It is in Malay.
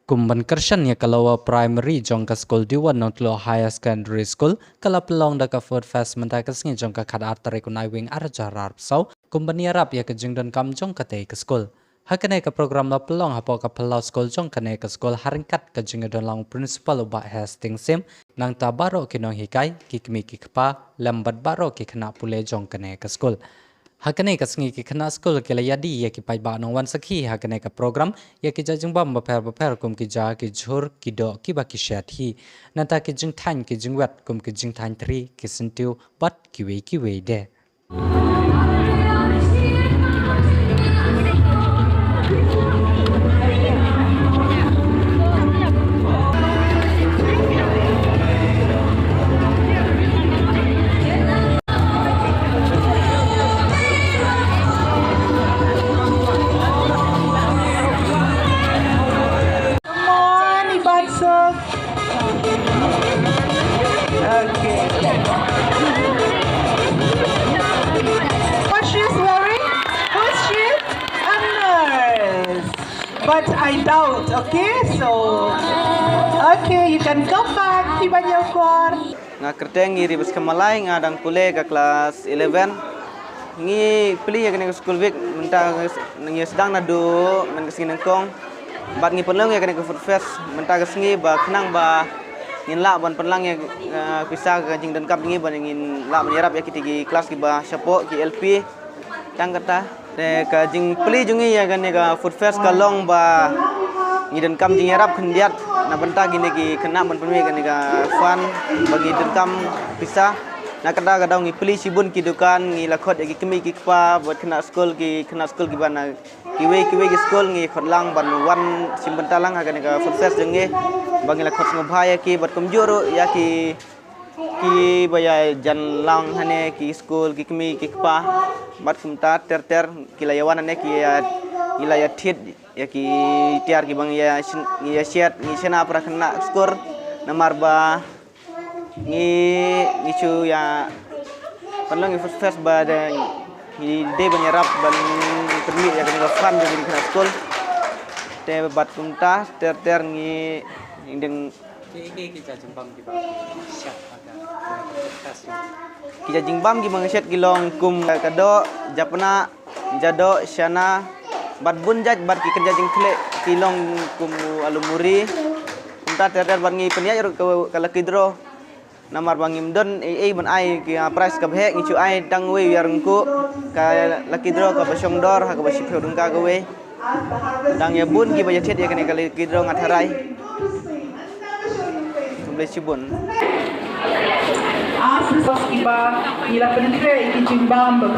Kumban Kershan ya kalau primary jongka school diwan notlo higher secondary school kala pelong da ka food fest mentai kasngi jongka kada artare kunai wing arjar sau kumban ya rap ya ke jingdon kam jongka te ke school hakane ka program la pelong hapo ka pelau school jongka ne ka school haringkat ka jingdon lang principal uba Hastings sim nang ta baro kinong hikai kikmi kikpa lambat baro kikna pule jongka ne ka school hakane ka sngi ki khana school ke la yadi ya ki pai ba nong wan sakhi hakane ka program ya ki jajing bam ba pher kum ki ja ki jhur ki do ki ba ki shat hi nata ki jing than ki jing wat kum ki jing than 3 ki sintiu bat ki we de Okay. What she's wearing? Who's she? A nurse. But I doubt, okay? So, okay, you can come back. Tiba nyokor. Nga kerteng ngi ribes kemalai ngadang pule ke kelas 11 ngi peli ya kena ke school week menta ngi sedang nadu men kesini nengkong bat ngi penleng ya kena ke food fest menta kesengi ba kenang ba ngin la ban penlang ya pisah ke jing dan kap ngi ban ngin la menyerap ya kitigi kelas ki ba syapo ki LP tang kata de ka jing peli jungi ya kena ke food fest kalong ba ngi dan kam jing yarap kendiat na benta gini ki kena ban penmi kena ke fun bagi dan kam pisah na kada kada ngi peli sibun ki dukan ngi lakhot ya ki kemi ki kpa buat kena school ki ban kiwe ki school ngi khotlang ban wan simbentalang kena ke food fest jungi bagi lakhot ngobhaya ki buat kumjuru ya ki baya jan lang hane ki school ki kemi ki kpa bat kumta ter ki layawan hane ki ya thit ya ki tiar ki bang ya siat ni sena pra kena skor namar ba ni chu ya panlang first fest ba de ni de banyarap ban permi ya kena fan jadi kena skol te bat kumta ter ni indeng kita jembam di bawah syat pada kita jingbam gi mangset gilong kum kado japna jado syana bat bunjat bat ki kerja jing kle kilong kum alumuri unta ter bat ngi penya kala kidro namar bangim don ban ai ki price ka bhe ngi chu ai dang we yarngku ka lakidro ka basong dor ha ka basip dung ka we dang ya bun gi bajet ya kene kala kidro ngatharai tumble sibun Asus iba ila pentre iki jimbam ba